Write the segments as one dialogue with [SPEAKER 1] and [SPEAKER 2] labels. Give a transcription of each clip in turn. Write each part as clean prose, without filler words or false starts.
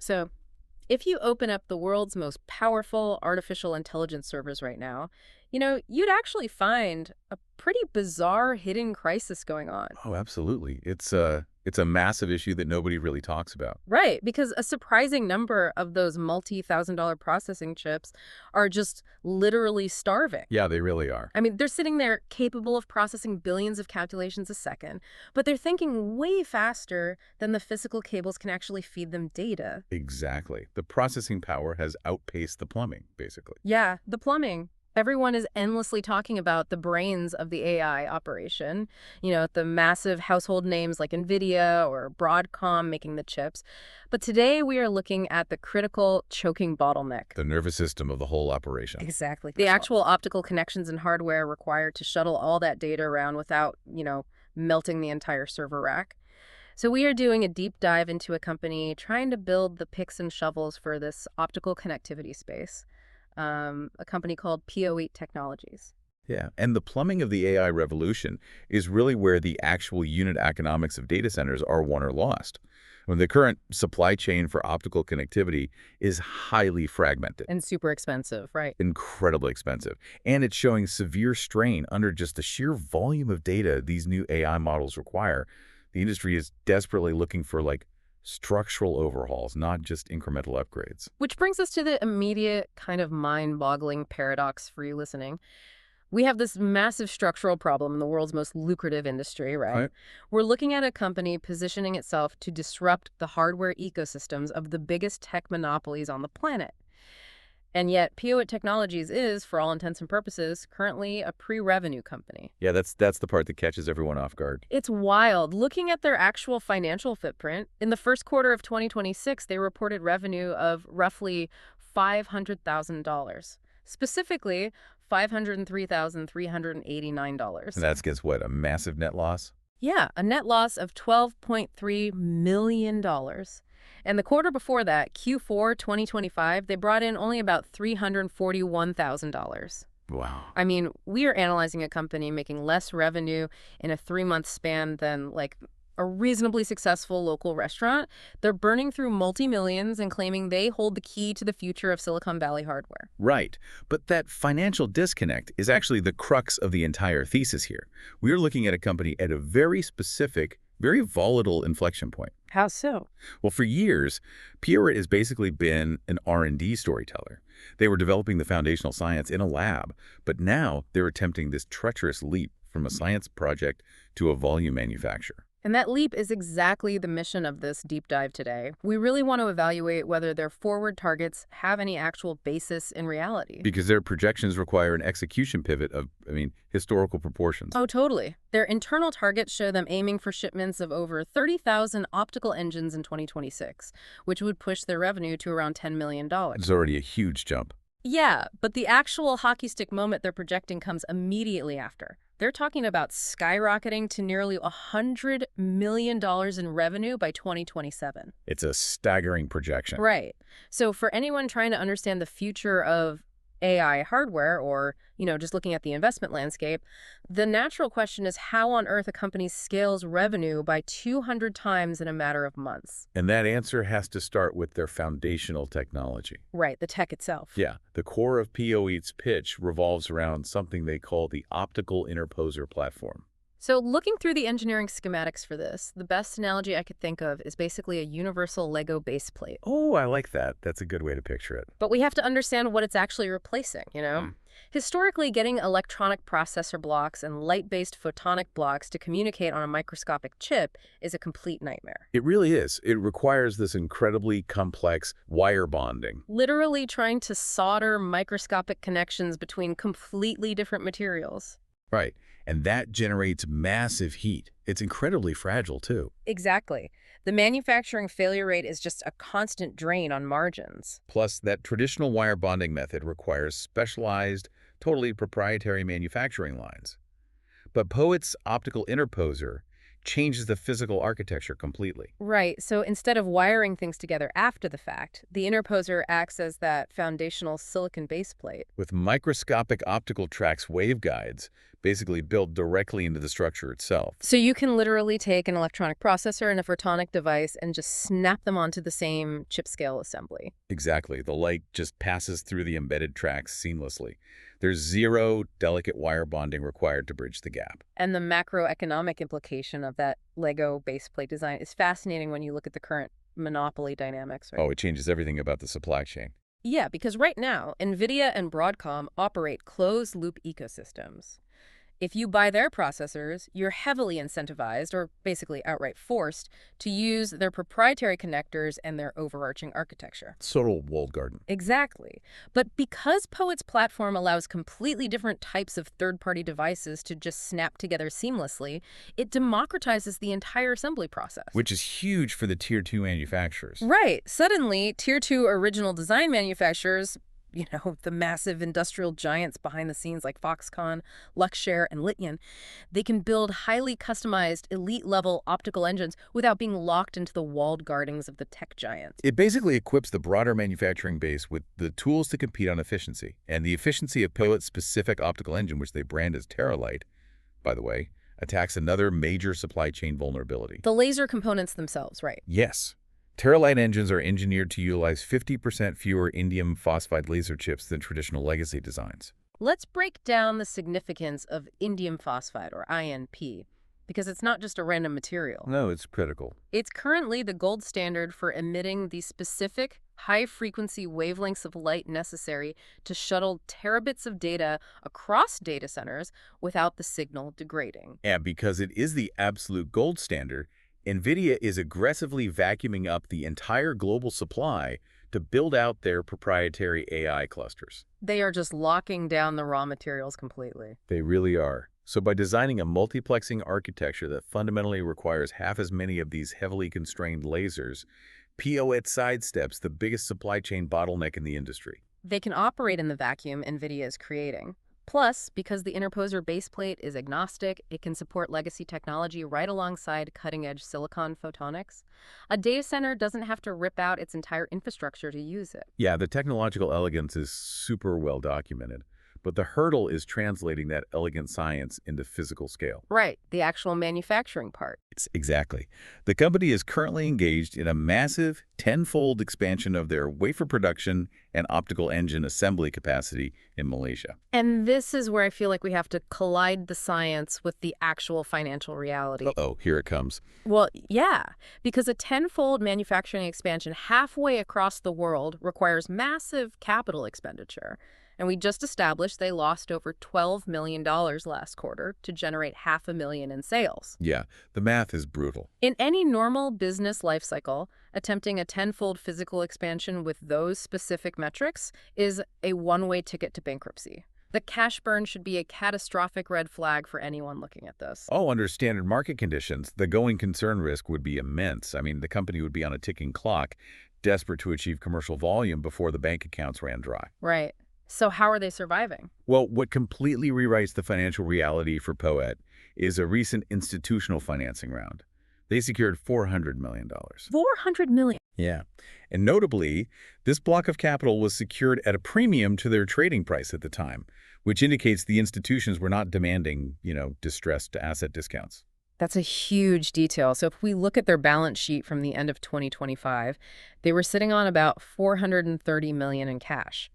[SPEAKER 1] So if you open up the world's most powerful artificial intelligence servers right now, you'd actually find a pretty bizarre hidden crisis going on.
[SPEAKER 2] Oh, absolutely. It's a massive issue that nobody really talks about.
[SPEAKER 1] Right, because a surprising number of those multi-thousand-dollar processing chips are just literally starving.
[SPEAKER 2] Yeah, they really are.
[SPEAKER 1] I mean, they're sitting there capable of processing billions of calculations a second, but they're thinking way faster than the physical cables can actually feed them data.
[SPEAKER 2] Exactly. The processing power has outpaced the plumbing, basically.
[SPEAKER 1] Yeah, the plumbing. Everyone is endlessly talking about the brains of the AI operation, the massive household names like Nvidia or Broadcom making the chips. But today we are looking at the critical choking bottleneck.
[SPEAKER 2] The nervous system of the whole operation.
[SPEAKER 1] Exactly. The actual optical connections and hardware required to shuttle all that data around without, melting the entire server rack. So we are doing a deep dive into a company trying to build the picks and shovels for this optical connectivity space. A company called PO8 Technologies.
[SPEAKER 2] Yeah, and the plumbing of the AI revolution is really where the actual unit economics of data centers are won or lost. When the current supply chain for optical connectivity is highly fragmented.
[SPEAKER 1] And super expensive, right?
[SPEAKER 2] Incredibly expensive. And it's showing severe strain under just the sheer volume of data these new AI models require. The industry is desperately looking for structural overhauls, not just incremental upgrades.
[SPEAKER 1] Which brings us to the immediate kind of mind-boggling paradox for you listening. We have this massive structural problem in the world's most lucrative industry, right? We're looking at a company positioning itself to disrupt the hardware ecosystems of the biggest tech monopolies on the planet. And yet, PO8 Technologies is, for all intents and purposes, currently a pre-revenue company.
[SPEAKER 2] Yeah, that's the part that catches everyone off guard.
[SPEAKER 1] It's wild. Looking at their actual financial footprint, in the first quarter of 2026, they reported revenue of roughly $500,000. Specifically, $503,389.
[SPEAKER 2] And that's against what, a massive net loss?
[SPEAKER 1] Yeah, a net loss of $12.3 million. And the quarter before that, Q4 2025, they brought in only about $341,000.
[SPEAKER 2] Wow.
[SPEAKER 1] I mean, we are analyzing a company making less revenue in a 3-month span than a reasonably successful local restaurant. They're burning through multi-millions and claiming they hold the key to the future of Silicon Valley hardware.
[SPEAKER 2] Right. But that financial disconnect is actually the crux of the entire thesis here. We're looking at a company at a very specific, very volatile inflection point.
[SPEAKER 1] How so?
[SPEAKER 2] Well, for years, PO8 has basically been an R&D storyteller. They were developing the foundational science in a lab, but now they're attempting this treacherous leap from a science project to a volume manufacturer.
[SPEAKER 1] And that leap is exactly the mission of this deep dive today. We really want to evaluate whether their forward targets have any actual basis in reality.
[SPEAKER 2] Because their projections require an execution pivot of, historical proportions.
[SPEAKER 1] Oh, totally. Their internal targets show them aiming for shipments of over 30,000 optical engines in 2026, which would push their revenue to around $10 million.
[SPEAKER 2] It's already a huge jump.
[SPEAKER 1] Yeah, but the actual hockey stick moment they're projecting comes immediately after. They're talking about skyrocketing to nearly $100 million in revenue by 2027.
[SPEAKER 2] It's a staggering projection.
[SPEAKER 1] Right. So for anyone trying to understand the future of AI hardware or, just looking at the investment landscape, the natural question is how on earth a company scales revenue by 200 times in a matter of months.
[SPEAKER 2] And that answer has to start with their foundational technology.
[SPEAKER 1] Right, the tech itself.
[SPEAKER 2] Yeah, the core of PO8's pitch revolves around something they call the optical interposer platform.
[SPEAKER 1] So looking through the engineering schematics for this, the best analogy I could think of is basically a universal Lego base plate.
[SPEAKER 2] Oh, I like that. That's a good way to picture it.
[SPEAKER 1] But we have to understand what it's actually replacing, Historically, getting electronic processor blocks and light-based photonic blocks to communicate on a microscopic chip is a complete nightmare.
[SPEAKER 2] It really is. It requires this incredibly complex wire bonding.
[SPEAKER 1] Literally trying to solder microscopic connections between completely different materials.
[SPEAKER 2] Right. And that generates massive heat. It's incredibly fragile, too.
[SPEAKER 1] Exactly. The manufacturing failure rate is just a constant drain on margins.
[SPEAKER 2] Plus, that traditional wire bonding method requires specialized, totally proprietary manufacturing lines. But PO8's optical interposer changes the physical architecture completely.
[SPEAKER 1] Right. So instead of wiring things together after the fact, the interposer acts as that foundational silicon base plate.
[SPEAKER 2] With microscopic optical tracks waveguides, basically built directly into the structure itself.
[SPEAKER 1] So you can literally take an electronic processor and a photonic device and just snap them onto the same chip-scale assembly.
[SPEAKER 2] Exactly. The light just passes through the embedded tracks seamlessly. There's zero delicate wire bonding required to bridge the gap.
[SPEAKER 1] And the macroeconomic implication of that Lego baseplate design is fascinating when you look at the current monopoly dynamics, right?
[SPEAKER 2] Oh, it changes everything about the supply chain.
[SPEAKER 1] Yeah, because right now, Nvidia and Broadcom operate closed-loop ecosystems. If you buy their processors, you're heavily incentivized, or basically outright forced, to use their proprietary connectors and their overarching architecture.
[SPEAKER 2] Total walled garden.
[SPEAKER 1] Exactly. But because Poet's platform allows completely different types of third-party devices to just snap together seamlessly, it democratizes the entire assembly process.
[SPEAKER 2] Which is huge for the Tier 2 manufacturers.
[SPEAKER 1] Right. Suddenly, Tier 2 original design manufacturers, the massive industrial giants behind the scenes like Foxconn, Luxshare, and Lithium, they can build highly customized, elite-level optical engines without being locked into the walled gardens of the tech giants.
[SPEAKER 2] It basically equips the broader manufacturing base with the tools to compete on efficiency. And the efficiency of Poet's specific optical engine, which they brand as Terralight, by the way, attacks another major supply chain vulnerability.
[SPEAKER 1] The laser components themselves, right?
[SPEAKER 2] Yes. Terralight engines are engineered to utilize 50% fewer indium phosphide laser chips than traditional legacy designs.
[SPEAKER 1] Let's break down the significance of indium phosphide, or INP, because it's not just a random material.
[SPEAKER 2] No, it's critical.
[SPEAKER 1] It's currently the gold standard for emitting the specific high-frequency wavelengths of light necessary to shuttle terabits of data across data centers without the signal degrading.
[SPEAKER 2] And because it is the absolute gold standard, Nvidia is aggressively vacuuming up the entire global supply to build out their proprietary AI clusters.
[SPEAKER 1] They are just locking down the raw materials completely.
[SPEAKER 2] They really are. So by designing a multiplexing architecture that fundamentally requires half as many of these heavily constrained lasers, POET sidesteps the biggest supply chain bottleneck in the industry.
[SPEAKER 1] They can operate in the vacuum NVIDIA is creating. Plus, because the interposer baseplate is agnostic, it can support legacy technology right alongside cutting-edge silicon photonics. A data center doesn't have to rip out its entire infrastructure to use it.
[SPEAKER 2] Yeah, the technological elegance is super well documented, but the hurdle is translating that elegant science into physical scale.
[SPEAKER 1] Right, the actual manufacturing part.
[SPEAKER 2] Exactly. The company is currently engaged in a massive 10-fold expansion of their wafer production and optical engine assembly capacity in Malaysia.
[SPEAKER 1] And this is where I feel like we have to collide the science with the actual financial reality.
[SPEAKER 2] Uh-oh, here it comes.
[SPEAKER 1] Well, yeah, because a 10-fold manufacturing expansion halfway across the world requires massive capital expenditure. And we just established they lost over $12 million last quarter to generate $500,000 in sales.
[SPEAKER 2] Yeah, the math is brutal.
[SPEAKER 1] In any normal business life cycle, attempting a 10-fold physical expansion with those specific metrics is a one-way ticket to bankruptcy. The cash burn should be a catastrophic red flag for anyone looking at this.
[SPEAKER 2] Oh, under standard market conditions, the going concern risk would be immense. I mean, the company would be on a ticking clock, desperate to achieve commercial volume before the bank accounts ran dry.
[SPEAKER 1] Right. So how are they surviving?
[SPEAKER 2] Well, what completely rewrites the financial reality for Poet is a recent institutional financing round. They secured $400 million.
[SPEAKER 1] $400 million?
[SPEAKER 2] Yeah. And notably, this block of capital was secured at a premium to their trading price at the time, which indicates the institutions were not demanding, distressed asset discounts.
[SPEAKER 1] That's a huge detail. So if we look at their balance sheet from the end of 2025, they were sitting on about $430 million in cash.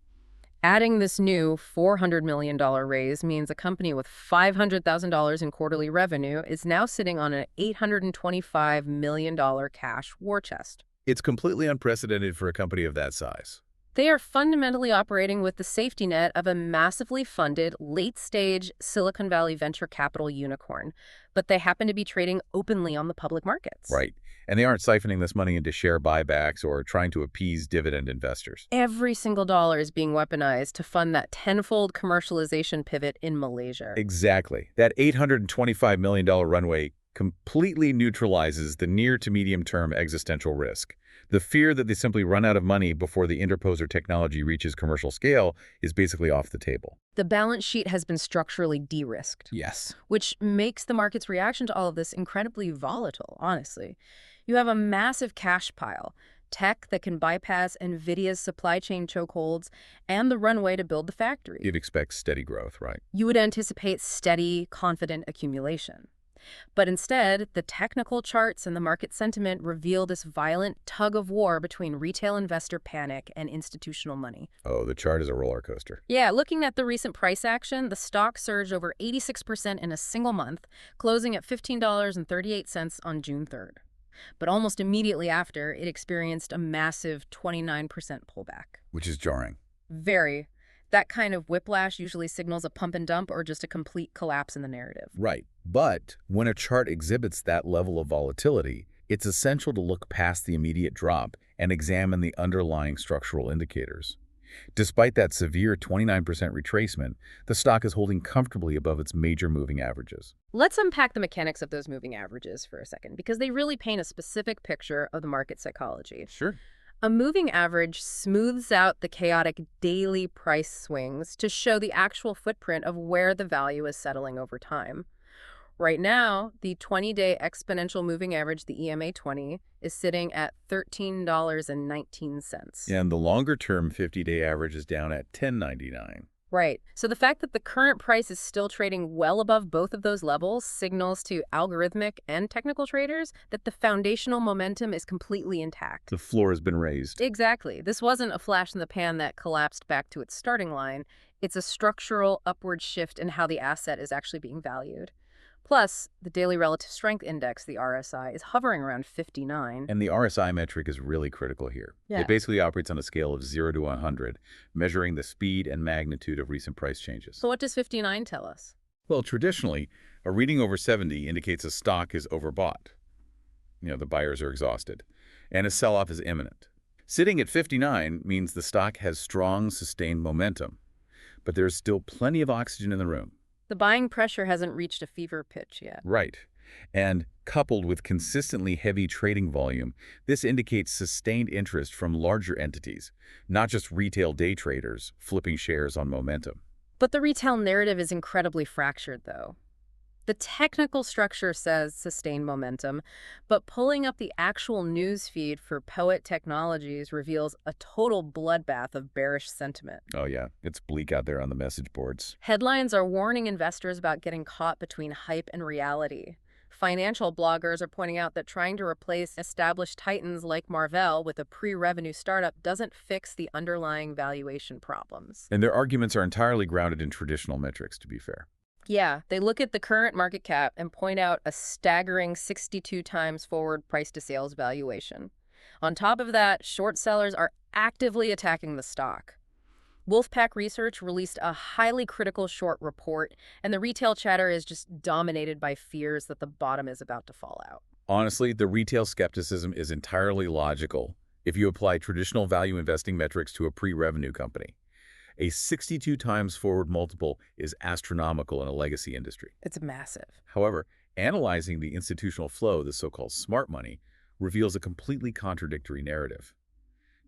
[SPEAKER 1] Adding this new $400 million raise means a company with $500,000 in quarterly revenue is now sitting on an $825 million cash war chest.
[SPEAKER 2] It's completely unprecedented for a company of that size.
[SPEAKER 1] They are fundamentally operating with the safety net of a massively funded, late-stage Silicon Valley venture capital unicorn, but they happen to be trading openly on the public markets.
[SPEAKER 2] Right. And they aren't siphoning this money into share buybacks or trying to appease dividend investors.
[SPEAKER 1] Every single dollar is being weaponized to fund that 10-fold commercialization pivot in Malaysia.
[SPEAKER 2] Exactly. That $825 million runway completely neutralizes the near to medium-term existential risk. The fear that they simply run out of money before the interposer technology reaches commercial scale is basically off the table.
[SPEAKER 1] The balance sheet has been structurally de-risked.
[SPEAKER 2] Yes.
[SPEAKER 1] Which makes the market's reaction to all of this incredibly volatile, honestly. You have a massive cash pile, tech that can bypass Nvidia's supply chain chokeholds, and the runway to build the factory.
[SPEAKER 2] You'd expect steady growth, right?
[SPEAKER 1] You would anticipate steady, confident accumulation. But instead, the technical charts and the market sentiment reveal this violent tug-of-war between retail investor panic and institutional money.
[SPEAKER 2] Oh, the chart is a roller coaster.
[SPEAKER 1] Yeah, looking at the recent price action, the stock surged over 86% in a single month, closing at $15.38 on June 3rd. But almost immediately after, it experienced a massive 29% pullback.
[SPEAKER 2] Which is jarring.
[SPEAKER 1] Very. That kind of whiplash usually signals a pump and dump or just a complete collapse in the narrative.
[SPEAKER 2] Right. But when a chart exhibits that level of volatility, it's essential to look past the immediate drop and examine the underlying structural indicators. Despite that severe 29% retracement, the stock is holding comfortably above its major moving averages.
[SPEAKER 1] Let's unpack the mechanics of those moving averages for a second, because they really paint a specific picture of the market psychology.
[SPEAKER 2] Sure.
[SPEAKER 1] A moving average smooths out the chaotic daily price swings to show the actual footprint of where the value is settling over time. Right now, the 20-day exponential moving average, the EMA 20, is sitting at $13.19.
[SPEAKER 2] And the longer-term 50-day average is down at $10.99.
[SPEAKER 1] Right. So the fact that the current price is still trading well above both of those levels signals to algorithmic and technical traders that the foundational momentum is completely intact.
[SPEAKER 2] The floor has been raised.
[SPEAKER 1] Exactly. This wasn't a flash in the pan that collapsed back to its starting line. It's a structural upward shift in how the asset is actually being valued. Plus, the Daily Relative Strength Index, the RSI, is hovering around 59.
[SPEAKER 2] And the RSI metric is really critical here.
[SPEAKER 1] Yeah.
[SPEAKER 2] It basically operates on a scale of 0 to 100, measuring the speed and magnitude of recent price changes.
[SPEAKER 1] So what does 59 tell us?
[SPEAKER 2] Well, traditionally, a reading over 70 indicates a stock is overbought. The buyers are exhausted, and a sell-off is imminent. Sitting at 59 means the stock has strong, sustained momentum, but there's still plenty of oxygen in the room.
[SPEAKER 1] The buying pressure hasn't reached a fever pitch yet.
[SPEAKER 2] Right. And coupled with consistently heavy trading volume, this indicates sustained interest from larger entities, not just retail day traders flipping shares on momentum.
[SPEAKER 1] But the retail narrative is incredibly fractured, though. The technical structure says sustained momentum, but pulling up the actual news feed for Poet Technologies reveals a total bloodbath of bearish sentiment.
[SPEAKER 2] Oh yeah, it's bleak out there on the message boards.
[SPEAKER 1] Headlines are warning investors about getting caught between hype and reality. Financial bloggers are pointing out that trying to replace established titans like Marvell with a pre-revenue startup doesn't fix the underlying valuation problems.
[SPEAKER 2] And their arguments are entirely grounded in traditional metrics, to be fair.
[SPEAKER 1] Yeah, they look at the current market cap and point out a staggering 62 times forward price-to-sales valuation. On top of that, short sellers are actively attacking the stock. Wolfpack Research released a highly critical short report, and the retail chatter is just dominated by fears that the bottom is about to fall out.
[SPEAKER 2] Honestly, the retail skepticism is entirely logical if you apply traditional value investing metrics to a pre-revenue company. A 62 times forward multiple is astronomical in a legacy industry.
[SPEAKER 1] It's massive.
[SPEAKER 2] However, analyzing the institutional flow, the so-called smart money, reveals a completely contradictory narrative.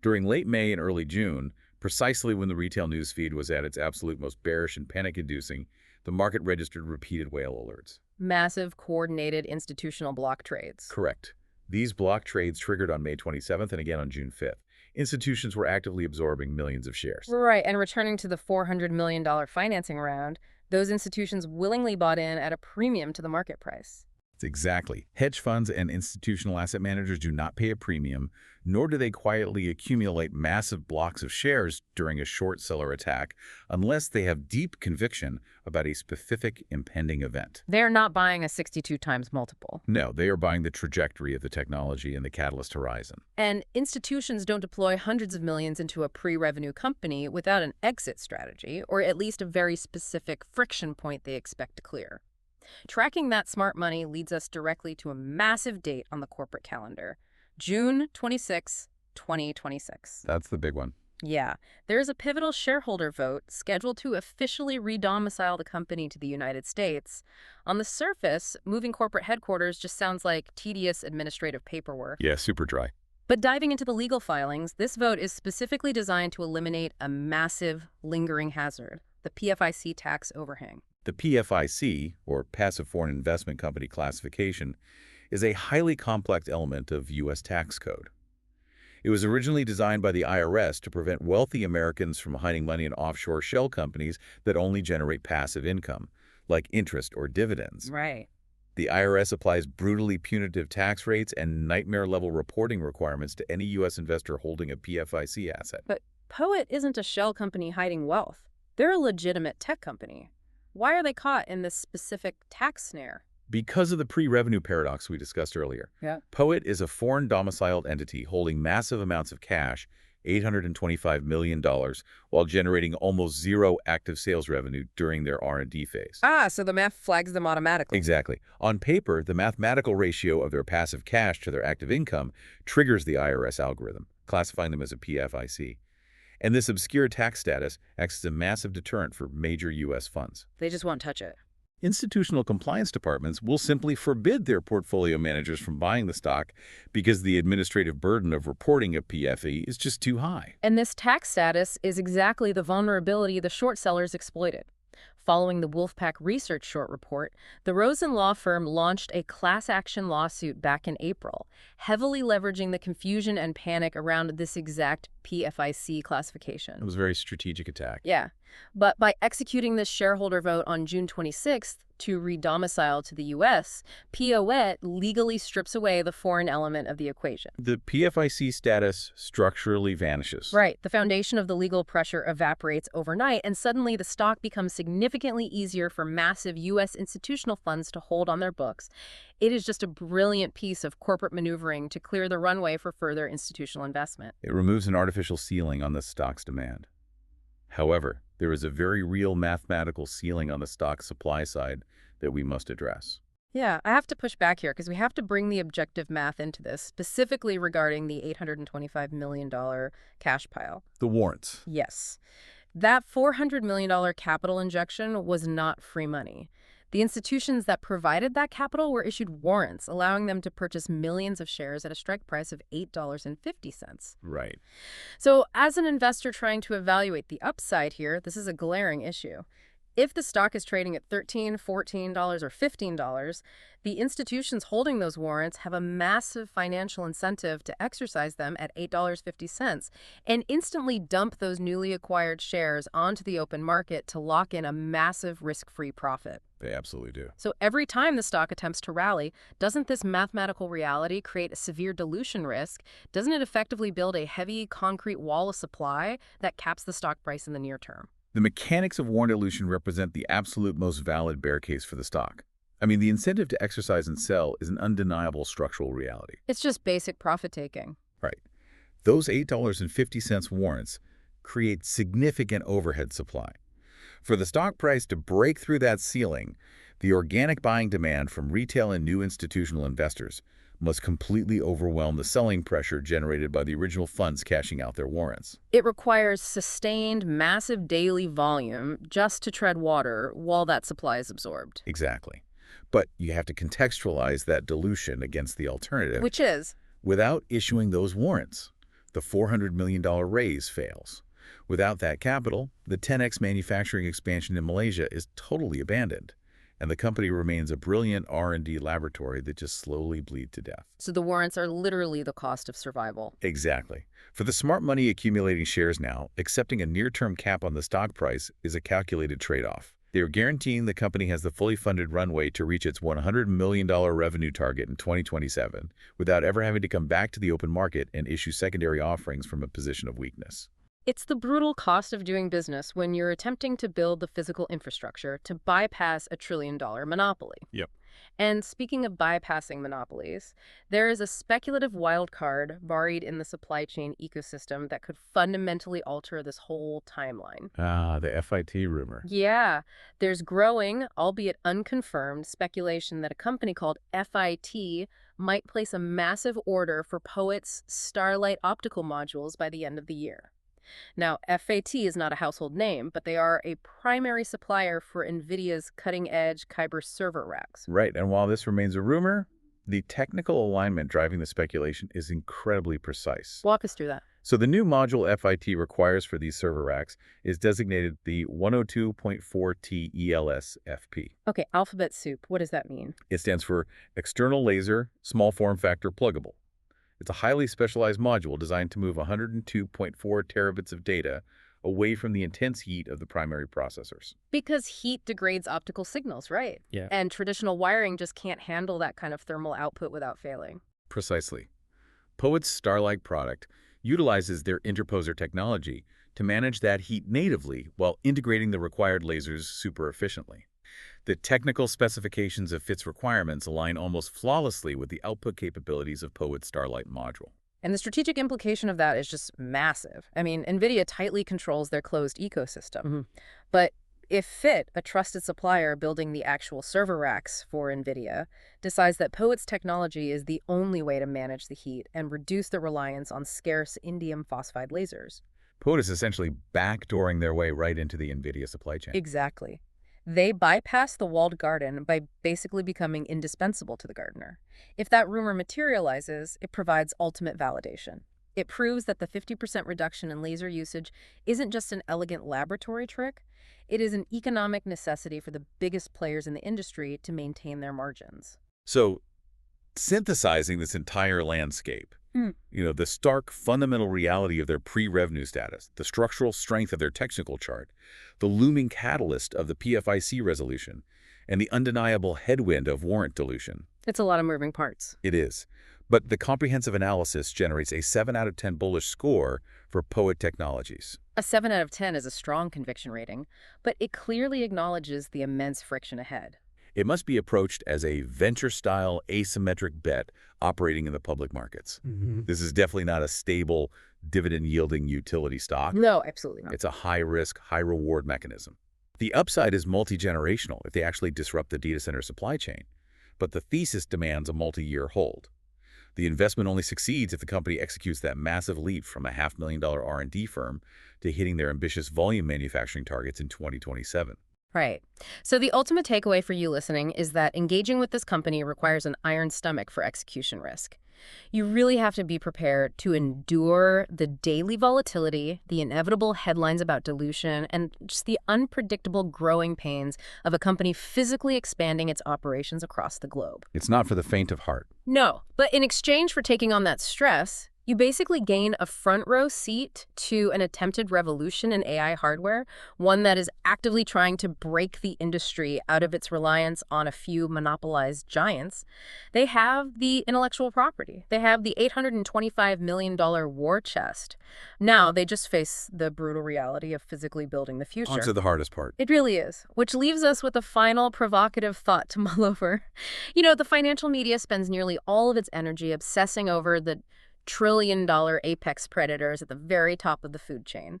[SPEAKER 2] During late May and early June, precisely when the retail news feed was at its absolute most bearish and panic-inducing, the market registered repeated whale alerts.
[SPEAKER 1] Massive, coordinated institutional block trades.
[SPEAKER 2] Correct. These block trades triggered on May 27th and again on June 5th. Institutions were actively absorbing millions of shares.
[SPEAKER 1] Right, and returning to the $400 million financing round, those institutions willingly bought in at a premium to the market price.
[SPEAKER 2] Exactly. Hedge funds and institutional asset managers do not pay a premium, nor do they quietly accumulate massive blocks of shares during a short seller attack unless they have deep conviction about a specific impending event.
[SPEAKER 1] They're not buying a 62 times multiple.
[SPEAKER 2] No, they are buying the trajectory of the technology and the catalyst horizon.
[SPEAKER 1] And institutions don't deploy hundreds of millions into a pre-revenue company without an exit strategy, or at least a very specific friction point they expect to clear. Tracking that smart money leads us directly to a massive date on the corporate calendar, June 26, 2026.
[SPEAKER 2] That's the big one.
[SPEAKER 1] Yeah, there's a pivotal shareholder vote scheduled to officially re-domicile the company to the United States. On the surface, moving corporate headquarters just sounds like tedious administrative paperwork.
[SPEAKER 2] Yeah, super dry.
[SPEAKER 1] But diving into the legal filings, this vote is specifically designed to eliminate a massive, lingering hazard, the PFIC tax overhang.
[SPEAKER 2] The PFIC, or Passive Foreign Investment Company classification, is a highly complex element of U.S. tax code. It was originally designed by the IRS to prevent wealthy Americans from hiding money in offshore shell companies that only generate passive income, like interest or dividends.
[SPEAKER 1] Right.
[SPEAKER 2] The IRS applies brutally punitive tax rates and nightmare-level reporting requirements to any U.S. investor holding a PFIC asset.
[SPEAKER 1] But Poet isn't a shell company hiding wealth. They're a legitimate tech company. Why are they caught in this specific tax snare?
[SPEAKER 2] Because of the pre-revenue paradox we discussed earlier,
[SPEAKER 1] Yeah.
[SPEAKER 2] Poet is a foreign domiciled entity holding massive amounts of cash, $825 million, while generating almost zero active sales revenue during their R&D phase.
[SPEAKER 1] Ah, so the math flags them automatically.
[SPEAKER 2] Exactly. On paper, the mathematical ratio of their passive cash to their active income triggers the IRS algorithm, classifying them as a PFIC. And this obscure tax status acts as a massive deterrent for major U.S. funds.
[SPEAKER 1] They just won't touch it.
[SPEAKER 2] Institutional compliance departments will simply forbid their portfolio managers from buying the stock because the administrative burden of reporting a PFE is just too high.
[SPEAKER 1] And this tax status is exactly the vulnerability the short sellers exploited. Following the Wolfpack Research short report, the Rosen law firm launched a class action lawsuit back in April, heavily leveraging the confusion and panic around this exact PFIC classification.
[SPEAKER 2] It was a very strategic attack.
[SPEAKER 1] Yeah, but by executing this shareholder vote on June 26th to re-domicile to the U.S., POET legally strips away the foreign element of the equation.
[SPEAKER 2] The PFIC status structurally vanishes.
[SPEAKER 1] Right. The foundation of the legal pressure evaporates overnight, and suddenly the stock becomes significantly easier for massive U.S. institutional funds to hold on their books. It is just a brilliant piece of corporate maneuvering to clear the runway for further institutional investment.
[SPEAKER 2] It removes an artificial ceiling on the stock's demand. However, there is a very real mathematical ceiling on the stock supply side that we must address.
[SPEAKER 1] Yeah, I have to push back here because we have to bring the objective math into this, specifically regarding the $825 million cash pile.
[SPEAKER 2] The warrants.
[SPEAKER 1] Yes. That $400 million capital injection was not free money. The institutions that provided that capital were issued warrants, allowing them to purchase millions of shares at a strike price of $8.50.
[SPEAKER 2] Right.
[SPEAKER 1] So as an investor trying to evaluate the upside here, this is a glaring issue. If the stock is trading at $13, $14, or $15, the institutions holding those warrants have a massive financial incentive to exercise them at $8.50 and instantly dump those newly acquired shares onto the open market to lock in a massive risk-free profit.
[SPEAKER 2] They absolutely do.
[SPEAKER 1] So every time the stock attempts to rally, doesn't this mathematical reality create a severe dilution risk? Doesn't it effectively build a heavy concrete wall of supply that caps the stock price in the near term?
[SPEAKER 2] The mechanics of warrant dilution represent the absolute most valid bear case for the stock. I mean, the incentive to exercise and sell is an undeniable structural reality.
[SPEAKER 1] It's just basic profit-taking.
[SPEAKER 2] Right. Those $8.50 warrants create significant overhead supply. For the stock price to break through that ceiling, the organic buying demand from retail and new institutional investors must completely overwhelm the selling pressure generated by the original funds cashing out their warrants.
[SPEAKER 1] It requires sustained, massive daily volume just to tread water while that supply is absorbed.
[SPEAKER 2] Exactly. But you have to contextualize that dilution against the alternative.
[SPEAKER 1] Which is?
[SPEAKER 2] Without issuing those warrants, the $400 million raise fails. Without that capital, the 10x manufacturing expansion in Malaysia is totally abandoned, and the company remains a brilliant R&D laboratory that just slowly bleeds to death.
[SPEAKER 1] So the warrants are literally the cost of survival.
[SPEAKER 2] Exactly. For the smart money accumulating shares now, accepting a near-term cap on the stock price is a calculated trade-off. They are guaranteeing the company has the fully funded runway to reach its $100 million revenue target in 2027 without ever having to come back to the open market and issue secondary offerings from a position of weakness.
[SPEAKER 1] It's the brutal cost of doing business when you're attempting to build the physical infrastructure to bypass a trillion-dollar monopoly.
[SPEAKER 2] Yep.
[SPEAKER 1] And speaking of bypassing monopolies, there is a speculative wild card buried in the supply chain ecosystem that could fundamentally alter this whole timeline.
[SPEAKER 2] Ah, the FIT rumor.
[SPEAKER 1] Yeah, there's growing, albeit unconfirmed, speculation that a company called FIT might place a massive order for Poet's Starlight optical modules by the end of the year. Now, FAT is not a household name, but they are a primary supplier for Nvidia's cutting-edge Kyber server racks.
[SPEAKER 2] Right, and while this remains a rumor, the technical alignment driving the speculation is incredibly precise.
[SPEAKER 1] Walk us through that.
[SPEAKER 2] So the new module FIT requires for these server racks is designated the 102.4T ELS FP.
[SPEAKER 1] Okay, alphabet soup. What does that mean?
[SPEAKER 2] It stands for External Laser Small Form Factor Pluggable. It's a highly specialized module designed to move 102.4 terabits of data away from the intense heat of the primary processors.
[SPEAKER 1] Because heat degrades optical signals, right?
[SPEAKER 3] Yeah.
[SPEAKER 1] And traditional wiring just can't handle that kind of thermal output without failing.
[SPEAKER 2] Precisely. POET's Starlight product utilizes their interposer technology to manage that heat natively while integrating the required lasers super efficiently. The technical specifications of FIT's requirements align almost flawlessly with the output capabilities of POET's Starlight module.
[SPEAKER 1] And the strategic implication of that is just massive. I mean, Nvidia tightly controls their closed ecosystem. But if FIT, a trusted supplier building the actual server racks for Nvidia, decides that POET's technology is the only way to manage the heat and reduce the reliance on scarce indium phosphide lasers.
[SPEAKER 2] POET is essentially backdooring their way right into the Nvidia supply chain.
[SPEAKER 1] Exactly. They bypass the walled garden by basically becoming indispensable to the gardener. If that rumor materializes, it provides ultimate validation. It proves that the 50% reduction in laser usage isn't just an elegant laboratory trick. It is an economic necessity for the biggest players in the industry to maintain their margins.
[SPEAKER 2] So, synthesizing this entire landscape, the stark fundamental reality of their pre-revenue status, the structural strength of their technical chart, the looming catalyst of the PFIC resolution, and the undeniable headwind of warrant dilution.
[SPEAKER 1] It's a lot of moving parts.
[SPEAKER 2] It is. But the comprehensive analysis generates a 7 out of 10 bullish score for POET Technologies.
[SPEAKER 1] A 7 out of 10 is a strong conviction rating, but it clearly acknowledges the immense friction ahead.
[SPEAKER 2] It must be approached as a venture-style asymmetric bet operating in the public markets. This is definitely not a stable, dividend-yielding utility stock.
[SPEAKER 1] No, absolutely not.
[SPEAKER 2] It's a high-risk, high-reward mechanism. The upside is multi-generational if they actually disrupt the data center supply chain, but the thesis demands a multi-year hold. The investment only succeeds if the company executes that massive leap from a $500,000 R&D firm to hitting their ambitious volume manufacturing targets in 2027.
[SPEAKER 1] Right. So the ultimate takeaway for you listening is that engaging with this company requires an iron stomach for execution risk. You really have to be prepared to endure the daily volatility, the inevitable headlines about dilution, and just the unpredictable growing pains of a company physically expanding its operations across the globe.
[SPEAKER 2] It's not for the faint of heart.
[SPEAKER 1] No, but in exchange for taking on that stress, you basically gain a front row seat to an attempted revolution in AI hardware, one that is actively trying to break the industry out of its reliance on a few monopolized giants. They have the intellectual property. They have the $825 million war chest. Now they just face the brutal reality of physically building the future.
[SPEAKER 2] On to the hardest part.
[SPEAKER 1] It really is, which leaves us with a final provocative thought to mull over. The financial media spends nearly all of its energy obsessing over the trillion-dollar apex predators at the very top of the food chain.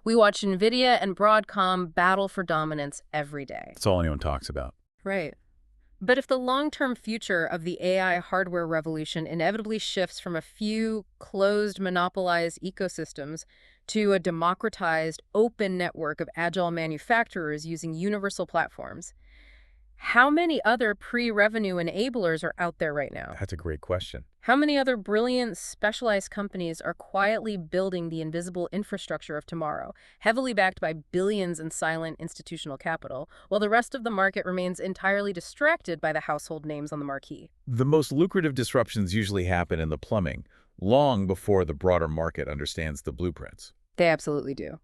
[SPEAKER 1] We watch Nvidia and Broadcom battle for dominance every day.
[SPEAKER 2] That's all anyone talks about.
[SPEAKER 1] Right. But if the long-term future of the AI hardware revolution inevitably shifts from a few closed, monopolized ecosystems to a democratized, open network of agile manufacturers using universal platforms, how many other pre-revenue enablers are out there right now?
[SPEAKER 2] That's a great question.
[SPEAKER 1] How many other brilliant, specialized companies are quietly building the invisible infrastructure of tomorrow, heavily backed by billions in silent institutional capital, while the rest of the market remains entirely distracted by the household names on the marquee?
[SPEAKER 2] The most lucrative disruptions usually happen in the plumbing, long before the broader market understands the blueprints.
[SPEAKER 1] They absolutely do.